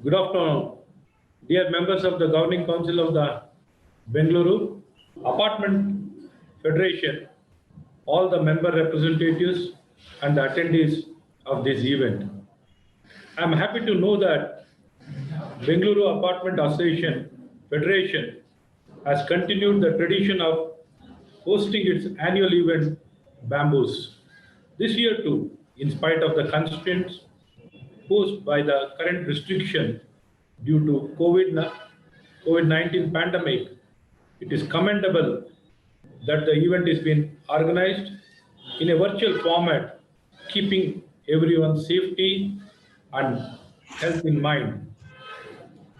Good afternoon, dear members of the Governing Council of the Bengaluru Apartment Federation, all the member representatives and the attendees of this event. I am happy to know that Bengaluru Apartment Association Federation has continued the tradition of hosting its annual event Bamboos. This year too, in spite of the constraints posed by the current restriction due to COVID-19 pandemic, it is commendable that the event is being organized in a virtual format, keeping everyone's safety and health in mind.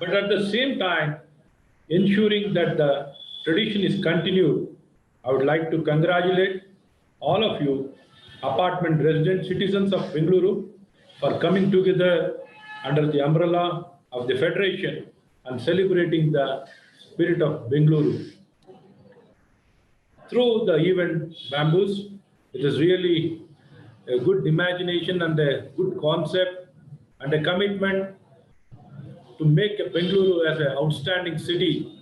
But at the same time, ensuring that the tradition is continued, I would like to congratulate all of you, apartment resident citizens of Bengaluru, for coming together under the umbrella of the Federation and celebrating the spirit of Bengaluru. Through the event Bamboos, it is really a good imagination and a good concept and a commitment to make a Bengaluru as an outstanding city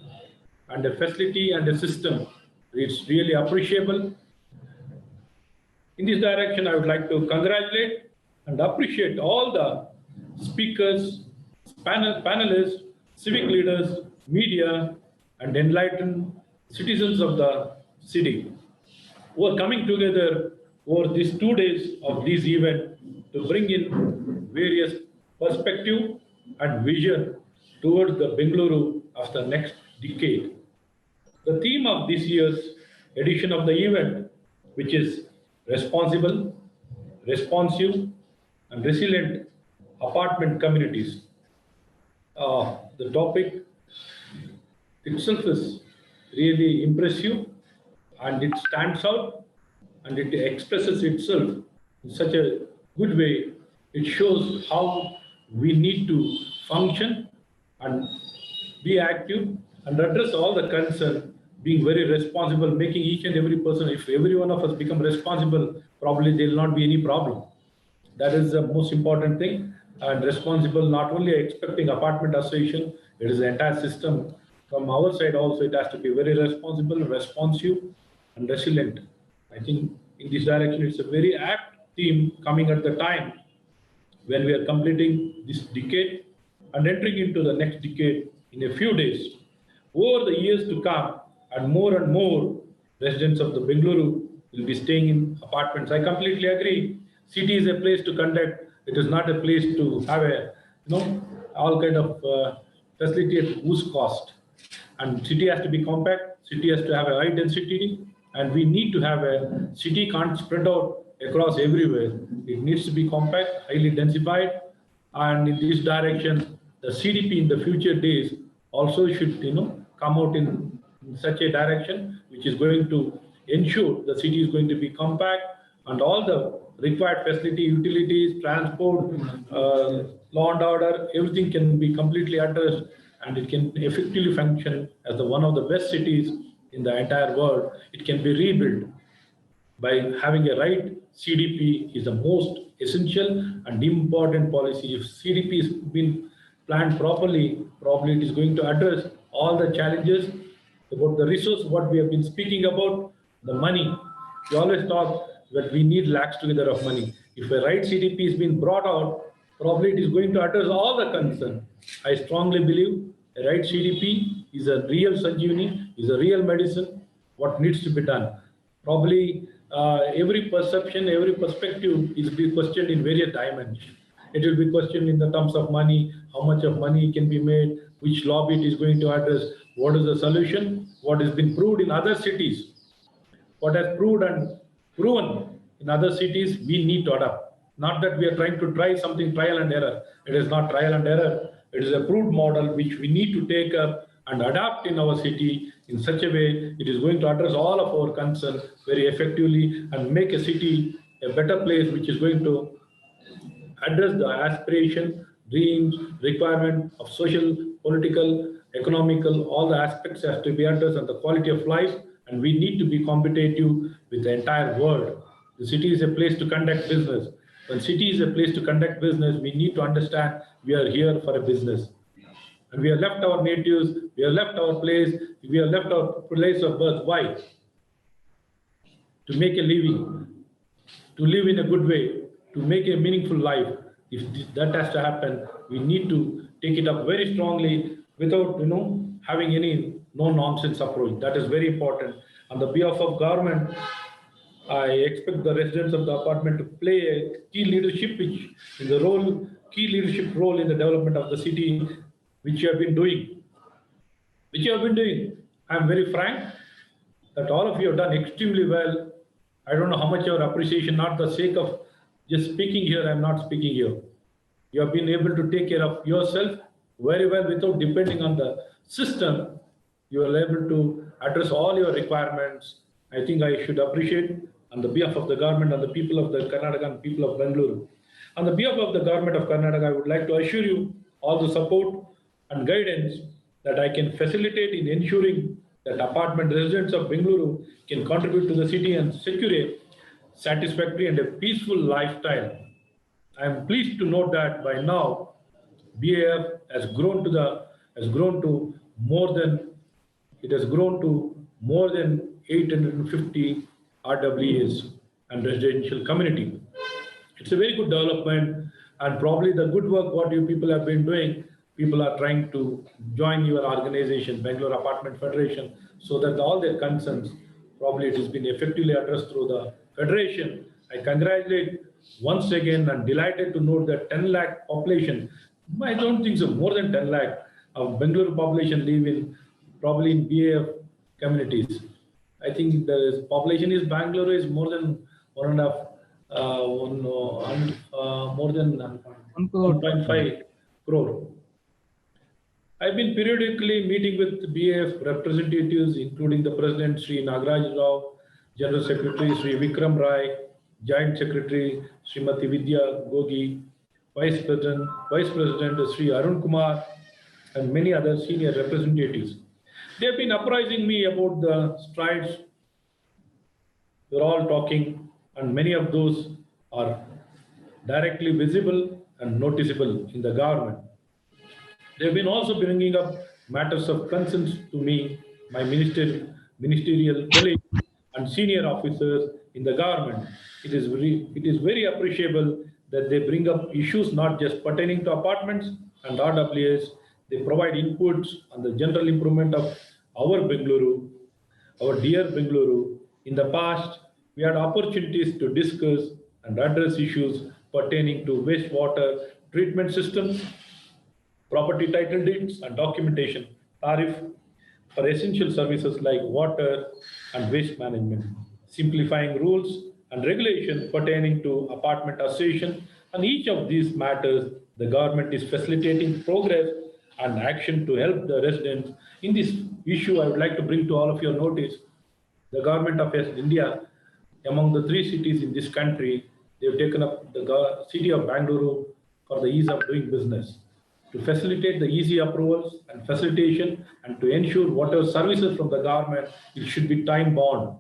and a facility and a system. It's really appreciable. In this direction, I would like to congratulate and appreciate all the speakers, panelists, civic leaders, media, and enlightened citizens of the city who are coming together over these 2 days of this event to bring in various perspective and vision towards the Bengaluru of the next decade. The theme of this year's edition of the event, which is responsible, responsive, and resilient apartment communities. The topic itself is really impressive and it stands out and it expresses itself in such a good way. It shows how we need to function and be active and address all the concern, being very responsible, making each and every person, if every one of us become responsible, probably there will not be any problem. That is the most important thing. And responsible, not only expecting apartment association, it is the entire system. From our side also, it has to be very responsible, responsive, and resilient. I think in this direction, it's a very apt theme coming at the time when we are completing this decade and entering into the next decade in a few days. Over the years to come, and more residents of the Bengaluru will be staying in apartments. I completely agree. City is a place to conduct. It is not a place to have a, all kind of facility at whose cost. And city has to be compact. City has to have a high density, and we need to have a city can't spread out across everywhere. It needs to be compact, highly densified, and in this direction, the CDP in the future days also should, come out in such a direction which is going to ensure the city is going to be compact and all the required facility, utilities, transport, law and order, everything can be completely addressed and it can effectively function as one of the best cities in the entire world. It can be rebuilt by having a right CDP is the most essential and important policy. If CDP has been planned properly, probably it is going to address all the challenges about the resource, what we have been speaking about, the money. We always talk that we need lakhs together of money. If a right CDP is being brought out, probably it is going to address all the concern. I strongly believe a right CDP is a real Sanjeevani, is a real medicine, what needs to be done. Probably every perception, every perspective is being questioned in various dimensions. It will be questioned in the terms of money, how much of money can be made, which lobby it is going to address, what is the solution, what has been proved in other cities, what has proved and proven in other cities, we need to adapt. Not that we are trying to try something trial and error. It is not trial and error. It is a proved model which we need to take up and adapt in our city in such a way it is going to address all of our concerns very effectively and make a city a better place which is going to address the aspiration, dreams, requirement of social, political, economical, all the aspects have to be addressed and the quality of life, and we need to be competitive with the entire world. The city is a place to conduct business. When city is a place to conduct business, we need to understand we are here for a business. And we have left our natives, we have left our place, we have left our place of birth. Why? To make a living, to live in a good way, to make a meaningful life. If that has to happen, we need to take it up very strongly without, having any no-nonsense approach. That is very important. On the behalf of government, I expect the residents of the apartment to play a key leadership role in the development of the city, which you have been doing. I'm very frank that all of you have done extremely well. I don't know how much your appreciation, not the sake of just speaking here, I'm not speaking here. You have been able to take care of yourself very well without depending on the system. You are able to address all your requirements. I think I should appreciate on the behalf of the government and the people of the Karnataka and people of Bengaluru. On the behalf of the government of Karnataka, I would like to assure you all the support and guidance that I can facilitate in ensuring that apartment residents of Bengaluru can contribute to the city and secure a satisfactory and a peaceful lifestyle. I am pleased to note that by now, BAF has grown to more than 850 RWAs and residential community. It's a very good development, and probably the good work what you people have been doing, people are trying to join your organization, Bangalore Apartment Federation, so that all their concerns, probably it has been effectively addressed through the federation. I congratulate once again and delighted to note that 10 lakh population, I don't think so, more than 10 lakh of Bangalore population live probably in BAF communities. I think the population is Bangalore is more than more than 1.5 crore. I've been periodically meeting with BAF representatives, including the President, Sri Nagaraj Rao, General Secretary, Sri Vikram Rai, Joint Secretary, Srimati Vidya Gogi, Vice President, Sri Arun Kumar, and many other senior representatives. They have been apprising me about the strides we're all talking, and many of those are directly visible and noticeable in the government. They've been also bringing up matters of concerns to me, my ministerial colleagues and senior officers in the government. It is very appreciable that they bring up issues not just pertaining to apartments and RWAs. They provide inputs on the general improvement of our Bengaluru, our dear Bengaluru. In the past, we had opportunities to discuss and address issues pertaining to wastewater treatment systems, property title deeds and documentation, tariff for essential services like water and waste management, simplifying rules and regulations pertaining to apartment association. On each of these matters, the government is facilitating progress and action to help the residents. In this issue, I would like to bring to all of your notice, the government of India, among the 3 cities in this country, they've taken up the city of Bangalore for the ease of doing business, to facilitate the easy approvals and facilitation, and to ensure whatever services from the government, it should be time bound.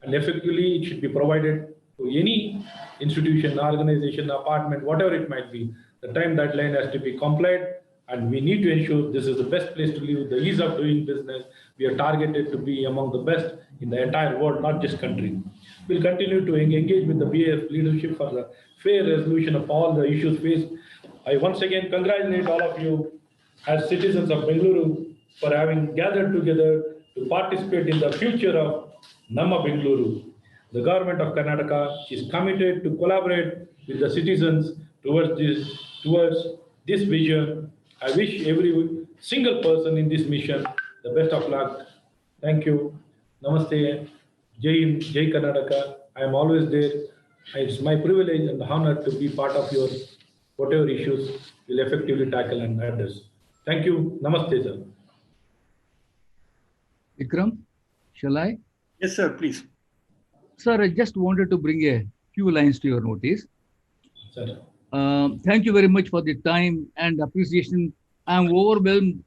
And effectively, it should be provided to any institution, organization, apartment, whatever it might be. The time deadline has to be complied, and we need to ensure this is the best place to live, the ease of doing business. We are targeted to be among the best in the entire world, not just country. We'll continue to engage with the BAF leadership for the fair resolution of all the issues faced. I once again congratulate all of you as citizens of Bengaluru for having gathered together to participate in the future of Namma Bengaluru. The government of Karnataka is committed to collaborate with the citizens towards this vision. I wish every single person in this mission the best of luck. Thank you. Namaste. Jai Hind, Jai Karnataka. I am always there. It's my privilege and honor to be part of your whatever issues will effectively tackle and address. Thank you. Namaste, sir. Vikram, shall I? Yes, sir, please. Sir, I just wanted to bring a few lines to your notice. Sir. Thank you very much for the time and appreciation. I'm overwhelmed.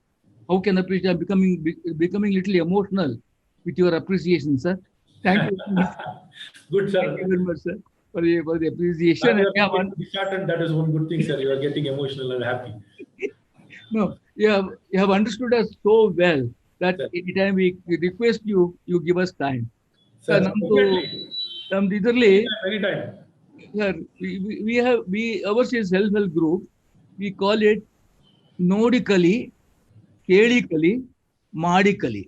How can I appreciate? I'm becoming little emotional with your appreciation, sir. Thank you. Good, sir. Thank you very much, sir. for the appreciation. Now And you are getting disheartened. That is one good thing, sir. You are getting emotional and happy. no, you have understood us so well that Sir. anytime we request you, you give us time. Sir, Sir, definitely. ಇದರಲ್ಲಿ Anytime. sir, we ours is self-help group. We call it ನೋಡಿ ಕಲಿ, ಕೇಳಿ ಕಲಿ, ಮಾಡಿ ಕಲಿ.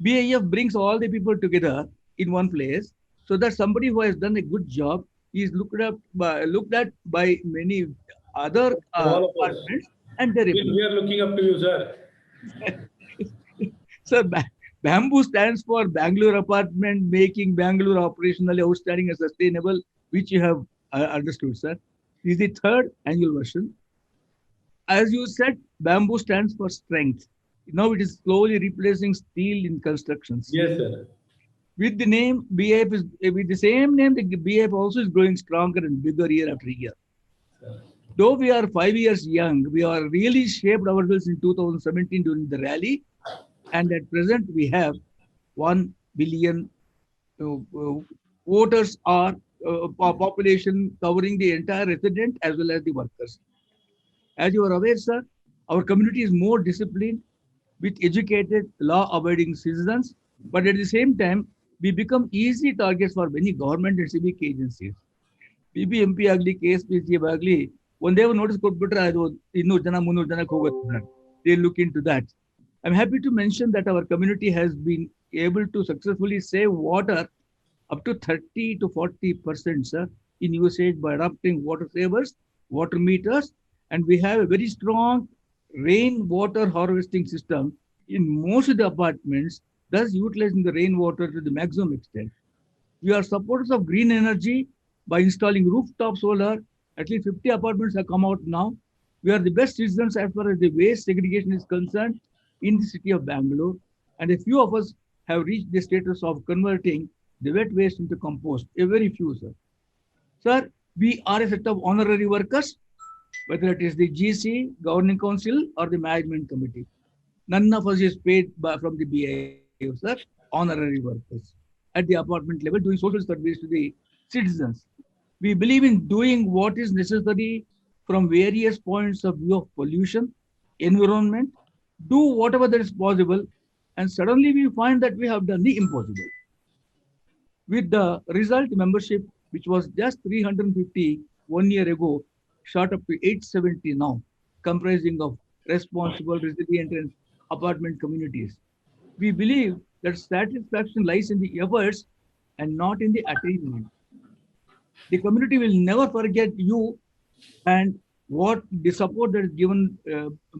BIF brings all the people together in one place so that somebody who has done a good job is looked at by many other All of us. departments and their We are looking up to you, sir. Sir, Bamboo stands for Bangalore Apartment, making Bangalore operationally outstanding and sustainable, which you have understood, sir. This is the third annual version. As you said, bamboo stands for strength. Now it is slowly replacing steel in constructions. Yes, sir. With the name BIF is with the same name, the BIF also is growing stronger and bigger year after year. Though we are 5 years young, we are really shaped ourselves in 2017 during the rally, and at present we have 1 billion voters or population covering the entire resident as well as the workers. As you are aware, sir, our community is more disciplined with educated, law-abiding citizens, but at the same time, we become easy targets for many government and civic agencies. BBMP agli, KSPC agli, ಒಂದೇ ಒಂದು notice ಕೊಟ್ಬಿಟ್ರೆ ಅದು 200 ಜನ 300 ಜನಕ್ಕೆ ಹೋಗುತ್ತೆ. They look into that. I'm happy to mention that our community has been able to successfully save water up to 30 to 40%, sir, in usage by adopting water savers, water meters, and we have a very strong rainwater harvesting system in most of the apartments, thus utilizing the rainwater to the maximum extent. We are supporters of green energy by installing rooftop solar. At least 50 apartments have come out now. We are the best citizens as far as the waste segregation is concerned in the city of Bangalore. And a few of us have reached the status of converting the wet waste into compost. A very few, sir. Sir, we are a set of honorary workers, whether it is the GC, Governing Council, or the Management Committee. None of us is paid from the BIF, sir. Honorary workers at the apartment level doing social service to the citizens. We believe in doing what is necessary from various points of view of pollution, environment, do whatever that is possible, and suddenly we find that we have done the impossible. With the result, membership, which was just 350 1 year ago, shot up to 870 now, comprising of responsible, resilient, and apartment communities. We believe that satisfaction lies in the efforts and not in the attainment. The community will never forget you and what the support that is given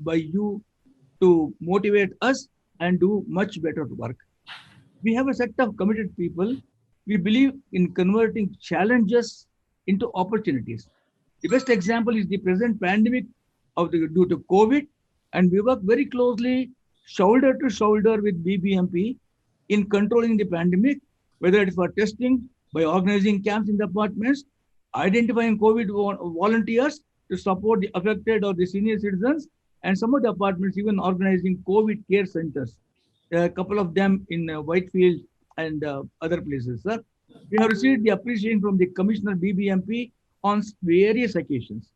by you to motivate us and do much better work. We have a set of committed people. We believe in converting challenges into opportunities. The best example is the present pandemic due to COVID, and we work very closely, shoulder to shoulder with BBMP in controlling the pandemic, whether it is for testing, by organizing camps in the apartments, identifying COVID volunteers to support the affected or the senior citizens, and some of the apartments even organizing COVID care centers, a couple of them in Whitefield and other places, sir. We have received the appreciation from the Commissioner BBMP on various occasions.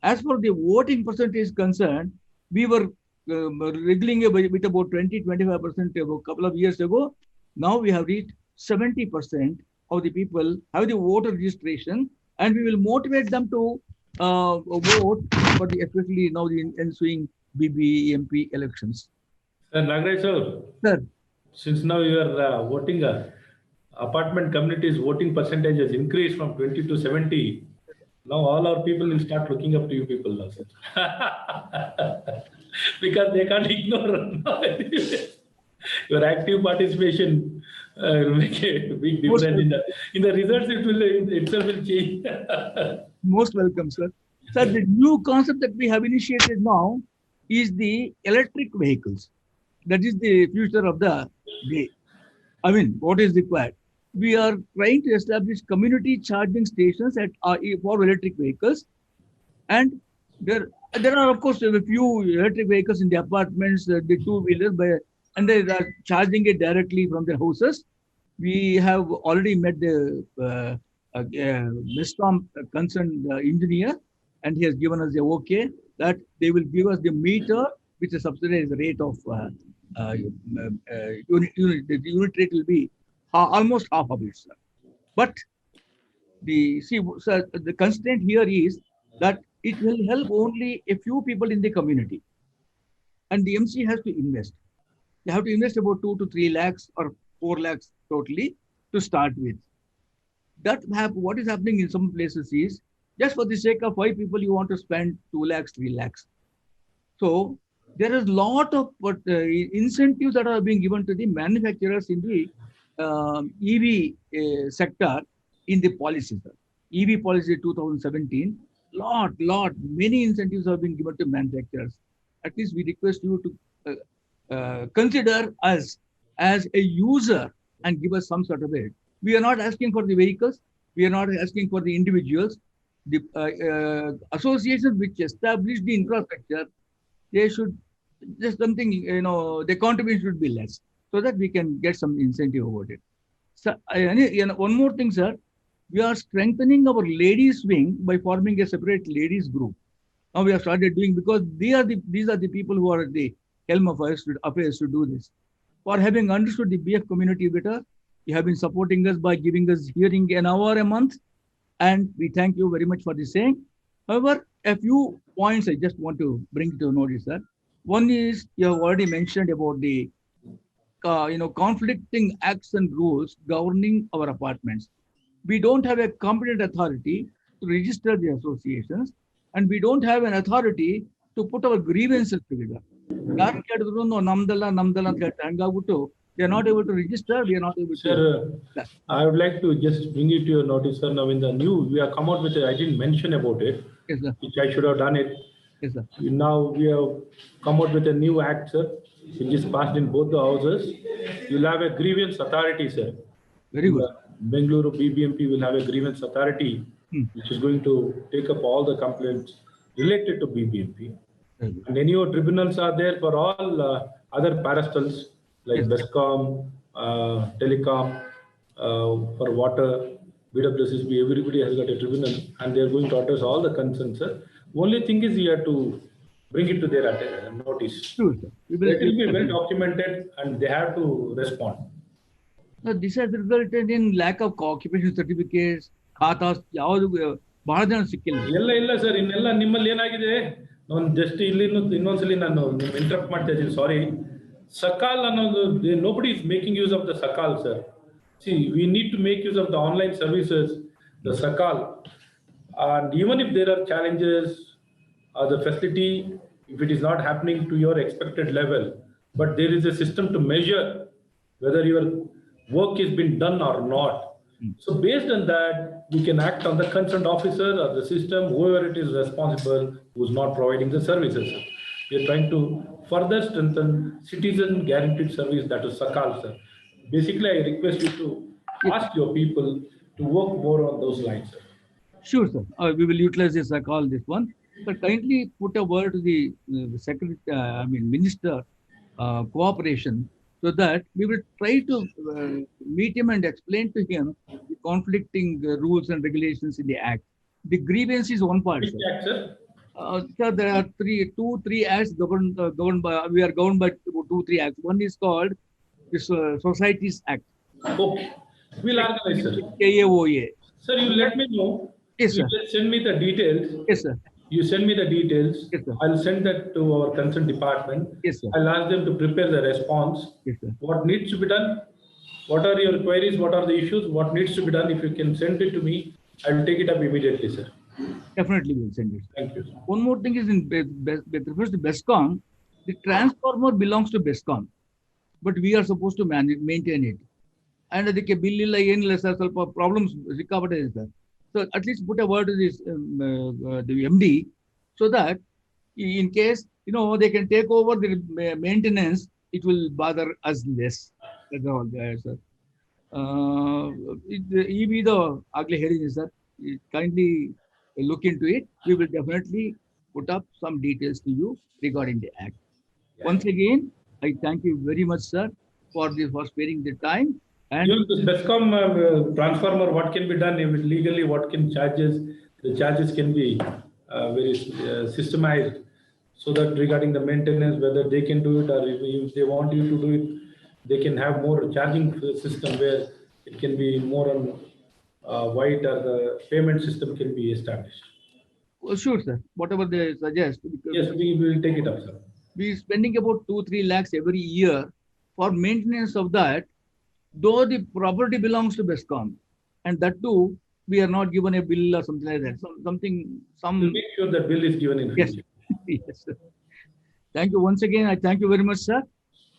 As for the voting percentage concerned, we were wriggling with about 20-25% a couple of years ago. Now we have reached 70% of the people have the voter registration, and we will motivate them to vote for especially now the ensuing BBMP elections. Sir Nagaraj sir, Sir, since now your voting apartment community's voting percentage has increased from 20 to 70. Now all our people will start looking up to you people now, sir. Because they can't ignore your active participation will make a big difference in the results. It will itself will change. Most welcome, sir. Sir, the new concept that we have initiated now is the electric vehicles. That is the future of the day. I mean, what is required? We are trying to establish community charging stations for electric vehicles, and there are of course a few electric vehicles in the apartments, the two-wheelers, and they are charging it directly from their houses. We have already met the MESCOM concerned engineer, and he has given us the okay that they will give us the meter with a subsidized rate of the unit rate will be almost half of it, sir. But sir, the constraint here is that it will help only a few people in the community, and the MC has to invest. They have to invest about 2 to 3 lakhs or 4 lakhs totally to start with. What is happening in some places is just for the sake of 5 people, you want to spend 2 lakhs, 3 lakhs. So there is a lot of incentives that are being given to the manufacturers in the EV sector in the policy. EV policy 2017, many incentives have been given to manufacturers. At least we request you to consider us as a user and give us some sort of aid. We are not asking for the vehicles. We are not asking for the individuals. The associations which establish the infrastructure, they should just something, the contribution should be less so that we can get some incentive about it. So, one more thing, sir. We are strengthening our ladies wing by forming a separate ladies group. Now we have started doing, because these are the people who are at the helm of affairs to do this. For having understood the BF community better, you have been supporting us by giving us hearing an hour a month, and we thank you very much for the same. However, a few points I just want to bring to notice, sir. One is you have already mentioned about the conflicting acts and rules governing our apartments. We don't have a competent authority to register the associations, and we don't have an authority to put our grievances together. They are not able to register. We are not able to. Sir, I would like to just bring it to your notice, sir. Now, in the new, we have come out with I didn't mention about it, yes, sir. which I should have done it. Yes, sir. Now we have come out with a new act, sir, which is passed in both the houses. You'll have a grievance authority, sir. Very good. Bengaluru BBMP will have a grievance authority, which is going to take up all the complaints related to BBMP. And any tribunals are there for all other parastals like BESCOM, Telecom, for water, BWSSB, everybody has got a tribunal, and they are going to address all the concerns, sir. Only thing is you have to bring it to their notice. Sure, sir. It will be well documented, and they have to respond. Now, this has resulted in lack of occupation certificates, khatas, ಬಹಳ ಜನ ಸಿಕ್ಕಿಲ್ಲ. ಇಲ್ಲ sir, ಇನ್ನೆಲ್ಲ ನಿಮ್ಮಲ್ಲಿ ಏನಾಗಿದೆ, ನಾನು just ಇಲ್ಲಿ ಇನ್ನೊಂದ್ಸಲಿ ನಾನು ಇಂಟರಪ್ಟ್ ಮಾಡ್ತಾ ಇದ್ದೀನಿ, ಸಾರಿ. Sakal ಅನ್ನೋದು, nobody is making use of the Sakal, sir. See, we need to make use of the online services, the Sakal. And even if there are challenges or the facility, if it is not happening to your expected level, but there is a system to measure whether your work has been done or not. So based on that, we can act on the concerned officer or the system, whoever it is responsible, who is not providing the services. We are trying to further strengthen citizen guaranteed service, that is Sakal, sir. Basically, I request you to ask your people to work more on those lines, sir. Sure, sir. We will utilize this Sakal, this one. But kindly put a word to the secretary, minister, cooperation, so that we will try to meet him and explain to him the conflicting rules and regulations in the Act. The grievance is one part, Which sir. act, sir? Sir, there are three acts governed by. We are governed by 2-3 acts. One is called this Societies Act. Okay, we'll organize, sir. KAOA. Sir, you let me know. Yes, sir. You just send me the details. Yes, sir. You send me the details. Yes, sir. I'll send that to our concerned department. Yes, sir. I'll ask them to prepare the response. Yes, sir. What needs to be done? What are your queries? What are the issues? What needs to be done? If you can send it to me, I'll take it up immediately, sir. Definitely, we'll send it. Thank you, sir. One more thing is with regards to BESCOM, the transformer belongs to BESCOM, but we are supposed to maintain it. And the bill illa yenilla sir, ಸ್ವಲ್ಪ problems ಸಿಕ್ಕಾಪಟ್ಟೆ ಇದೆ sir. So at least put a word to this the MD, so that in case they can take over the maintenance, it will bother us less. That's all, sir. EB the ugly hearing, sir. Kindly look into it. We will definitely put up some details to you regarding the Act. Once again, I thank you very much, sir, for sparing the time And Even this BESCOM transformer, what can be done if it legally, what can charges, the charges can be very systemized, so that regarding the maintenance, whether they can do it, or if they want you to do it, they can have more charging system where it can be more on white, or the payment system can be established. oh, sure, sir. Whatever they suggest, because Yes, we will take it up, sir. we spending about 2-3 lakhs every year for maintenance of that, though the property belongs to BESCOM, and that too we are not given a bill or something like that. We'll make sure that bill is given in Yes. future. Yes, sir. Thank you once again. I thank you very much, sir,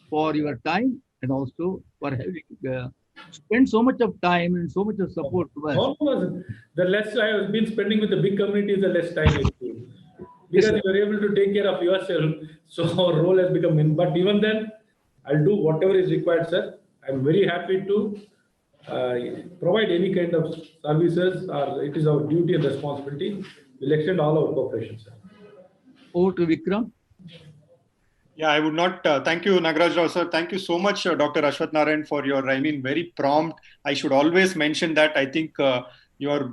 for your time and also for having spent so much of time and so much of support to us. Almost, the less I have been spending with the big communities, the less time it takes. Yes, Because sir. you are able to take care of yourself, so our role has become in. But even then, I'll do whatever is required, sir. I'm very happy to provide any kind of services, or it is our duty and responsibility. We'll extend all our cooperation, sir. Over to Vikram. Yeah, I would not. Thank you, Nagaraj Rao, sir. Thank you so much, Dr. Ashwath Narayan, for your, very prompt. I should always mention that. I think you are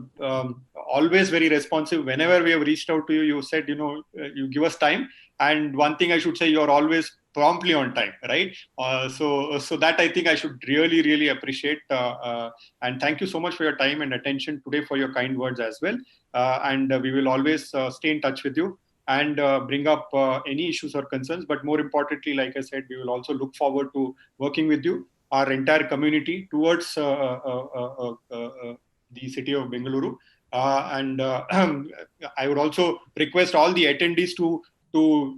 always very responsive. Whenever we have reached out to you, you said, you give us time. And one thing I should say, you are always promptly on time, right? So that I think I should really, really appreciate. And thank you so much for your time and attention today, for your kind words as well. And we will always stay in touch with you and bring up any issues or concerns. But more importantly, like I said, we will also look forward to working with you, our entire community, towards the city of Bengaluru. And I would also request all the attendees to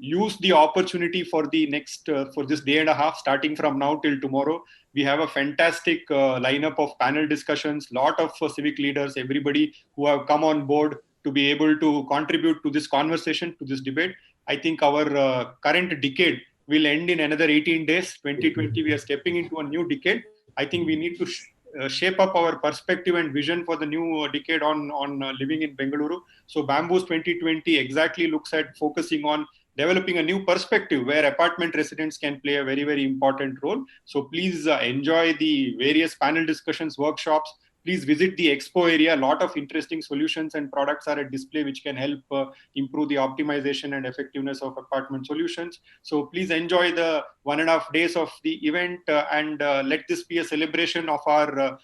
use the opportunity for the next, for this day and a half, starting from now till tomorrow. We have a fantastic lineup of panel discussions, lot of civic leaders, everybody who have come on board to be able to contribute to this conversation, to this debate. I think our current decade will end in another 18 days. 2020, we are stepping into a new decade. I think we need to shape up our perspective and vision for the new decade on living in Bengaluru. So Bamboos 2020 exactly looks at focusing on developing a new perspective where apartment residents can play a very, very important role. So please enjoy the various panel discussions, workshops. Please visit the expo area. A lot of interesting solutions and products are at display, which can help improve the optimization and effectiveness of apartment solutions. So please enjoy the 1.5 days of the event and let this be a celebration of our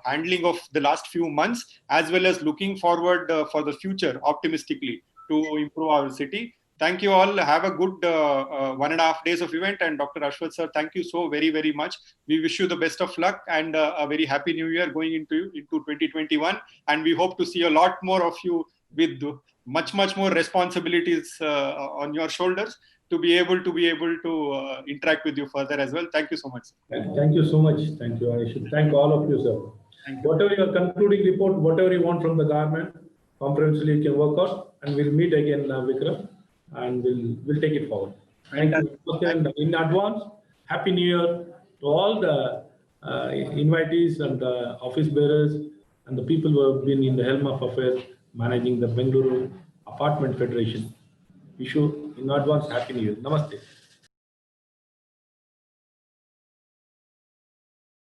handling of the last few months, as well as looking forward for the future optimistically to improve our city. Thank you all. Have a good 1.5 days of event. And Dr. Ashwath sir, thank you so very, very much. We wish you the best of luck and a very happy new year going into 2021. And we hope to see a lot more of you with much more responsibilities on your shoulders to be able to interact with you further as well. Thank you so much. Thank you so much. Thank you. I should thank all of you, sir. Whatever your concluding report, whatever you want from the government, comprehensively you can work out, and we'll meet again, Vikram, and we'll take it forward. Thank you. And in advance, Happy New Year to all the invitees and the office bearers and the people who have been in the helm of affairs managing the Bengaluru Apartment Federation. Wish you in advance Happy New Year. Namaste.